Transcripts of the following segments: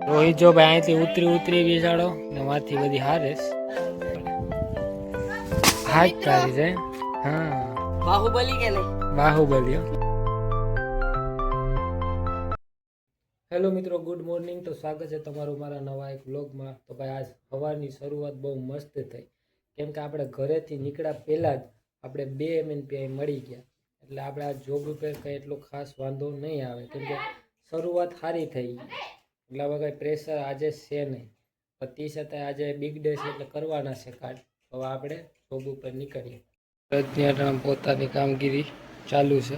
રોહિત જો ભાઈ અહીંથી ઉતરી વિચારો ને વાંથી બધી હારેસ હાથ તારી છે. હા બાહુબલી કે નહીં? બાહુબલી. હેલો મિત્રો, ગુડ મોર્નિંગ. તો સ્વાગત છે તમારું મારા નવા એક વ્લોગમાં. તો ભાઈ આજ સવારની શરૂઆત બહુ મસ્ત થઈ, કેમ કે આપણે ઘરેથી નીકળ્યા પહેલાં જ આપણે 2 MNPI મળી ગયા. એટલે આપણે આ જોબ ઉપર કંઈ એટલો ખાસ વાંધો નહીં આવે, કેમ કે શરૂઆત સારી થઈ ગઈ. એટલે હવે કંઈ પ્રેશર આજે છે નહીં. પણ તે છતાં આજે બિગ ડે છે એટલે કરવાના છે કાર્ડ. હવે આપણે જોબ ઉપર નીકળીએ. ત્યાં પોતાની કામગીરી ચાલુ છે.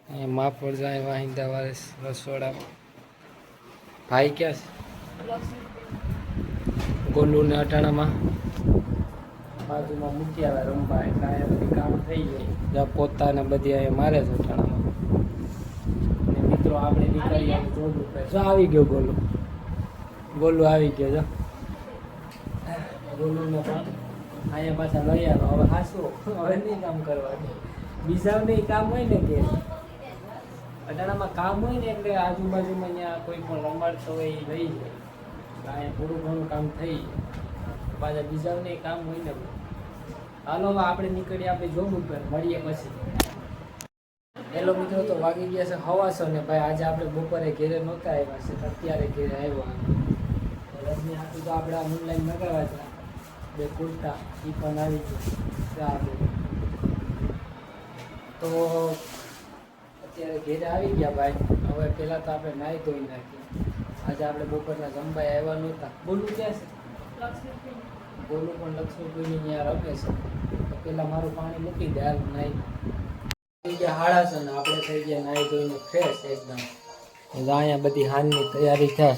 અહીંયા માપડ જાય વાહિંદા વાળે રસોડામાં. ભાઈ ક્યાં છે? ગોલું ને અટાણામાં બાજુમાં મૂકી આવે રમવા, એટલે અહીંયા બધી કામ થઈ જાય. જ્યાં પોતાને બધી અહીંયા મારે છે અટાણામાં. અને મિત્રો આપણે નીકળીએ જોબ ઉપર. જો આવી ગયો ગોલું આવી ગયો. જો ગોલુને પણ અહીંયા પાછા લઈ આવ્યો. હવે હાસું હવે નહીં કામ કરવાનું, બીજા નહીં કામ હોય ને કે અટાણામાં કામ હોય ને એટલે આજુબાજુમાં અહીંયા કોઈ પણ રમાડતો હોય એ લઈ જાય. અહીંયા થોડું ઘણું કામ થઈ જાય. પાછા બીજાને કામ હોય ને. હાલો હવે આપણે નીકળીએ આપણી જોબ ઉપર, મળીએ પછી. હેલો મિત્રો, તો વાગી ગયા છે 9:15 ને ભાઈ આજે આપણે બપોરે ઘેરે નહોતા આવ્યા છે, અત્યારે ઘેરે આવ્યા. રજની હાથું તો આપણે આ ઓનલાઈન મગાવ્યા હતા 2 કુર્તા, એ પણ આવી ગયા. તો અત્યારે ઘેરે આવી ગયા ભાઈ. હવે પહેલાં તો આપણે નાહી ધોઈ નાખીએ. આજે આપણે બપોરના જમવાય આવ્યા નહોતા. બોલું ક્યાં છે? બોલું પણ લક્ષ્મીપુરની ત્યાં રમે છે. તો પહેલાં મારું પાણી મૂકી દે, હાલ નાહી થઈ ગયા 9:30 ને આપણે થઈ ગયા નાહી ધોઈને ફ્રેશ એકદમ. અહીંયા બધી હાનની તૈયારી થાય.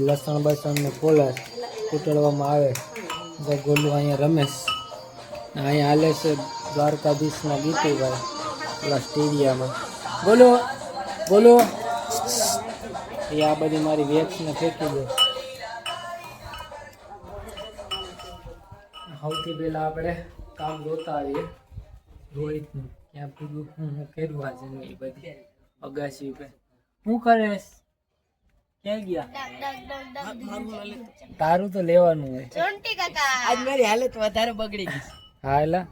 લસણ બસણ ને ફોલર કૂટડવામાં આવે. ગોલું અહીંયા રમેશ. અહીંયા હાલે છે દ્વારકાધીશના ગીતુભાઈ પેલા સ્ટેડિયામાં. બોલો એ આ બધી મારી વેક્સને ફેંકી દે. સૌથી પહેલાં આપણે કામ જોતા આવીએ રોહિતનું. ક્યાં પૂરું હું કર્યું આજે એ બધી અગાસી ઉપર. શું કરેશ? ક્યાં ગયા? તારું તો લેવાનું હોય. આજ મારી હાલત વધારે બગડી ગઈ. હા એલા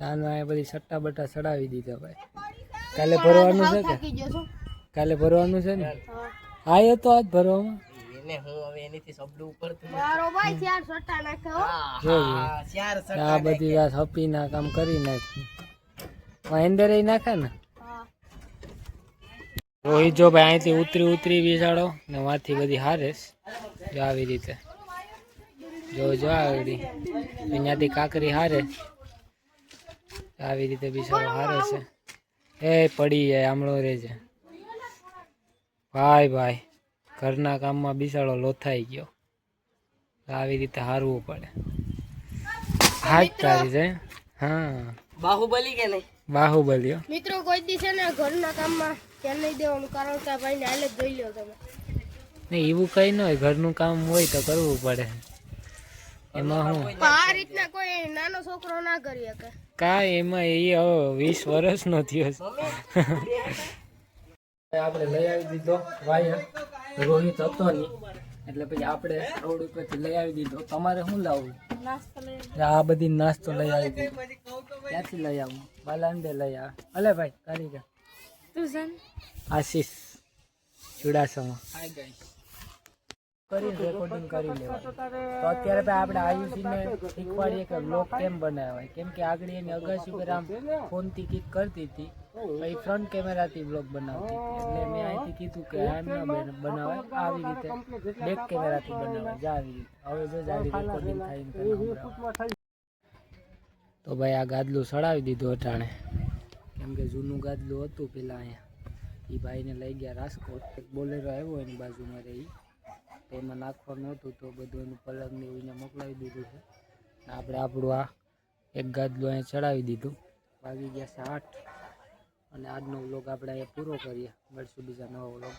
નાનું અહીંયા બધી સટ્ટા બટ્ટા ચડાવી દીધા ભાઈ. કાલે ભરવાનું છે કે? કાલે ભરવાનું છે ને? હા એ તો આજ ભરવામાં. એને હું હવે એનીથી સબડું ઉપર આ બધી આ હપી ના કામ કરી નાખ્યું. અંદર નાખે ને રોહિત જો ભાઈ અહીંથી ઉતરી વિચારો ને વાંથી બધી હારેસ. જો આવી રીતે જો આવડી અહીંયાથી કાકરી હારે આવી રીતે બિચારો હારે છે. એ પડી જાય આમળો રે છે ભાઈ. ઘરના કામમાં બિચારો લોથાઈ ગયો. આવી રીતે હારવું પડે. હાથ તારી છે. હા બાહુબલી કે નહીં? બાહુબલી. મિત્રો કોઈ દી છે ને ઘરના કામમાં ધ્યાન નહીં દેવાનું, કારણ કે ભાઈ ને હાલે જ જોઈ લો તમે. નહીં એવું કઈ ન હોય, ઘરનું કામ હોય તો કરવું પડે. એમાં હું આ રીતના કોઈ નાનો છોકરો ના કરી શકે. કાંઈ એમાં એ હવે 20 વર્ષનો થયો છે. આપણે લઈ આવી દીધો વાયર. રોહિત હતો નહીં એટલે પછી આપણે રોડ ઉપરથી લઈ આવી દીધો. તમારે શું લાવવું? આ બધી નાસ્તો લઈ આવી દીધો. ક્યાંથી લઈ આવું? બાલાંડે લઈ આવે. અલે ભાઈ કારીગર આશીષ ચુડાસમા કરી રેકોર્ડિંગ કરી લેવાનું. તો અત્યારે ભાઈ આપણે આયુષીને શીખવાડીએ કે બ્લોગ કેમ બનાવાય, કેમ કે આગળ એની અગાસી ઉપર આમ ફોનથી કિક કરતી હતી, પછી ફ્રન્ટ કેમેરાથી બ્લોગ બનાવતી હતી. એટલે મેં અહીંથી કીધું કે આમ ના બનાવાય, આવી રીતે બેક કેમેરાથી બનાવાય. જ આવી રીતે હવે જો આવી રેકોર્ડિંગ થાય. તો ભાઈ આ ગાદલું સડાવી દીધું અટાણે, કેમ કે જૂનું ગાદલું હતું પેલા અહીંયા. એ ભાઈને લઈ ગયા રાજકોટ. એક બોલેરો આવ્યો એની બાજુમાં રહી, એમાં નાખવાનું હતું તો બધું એનું પલંગને એને મોકલાવી દીધું છે. આપણે આપણું આ એક ગાદલું અહીંયા ચડાવી દીધું. વાગી ગયા છે 8 અને આજનો વ્લોગ આપણે અહીંયા પૂરો કરીએ. મળશું બીજા નવા વ્લોગ.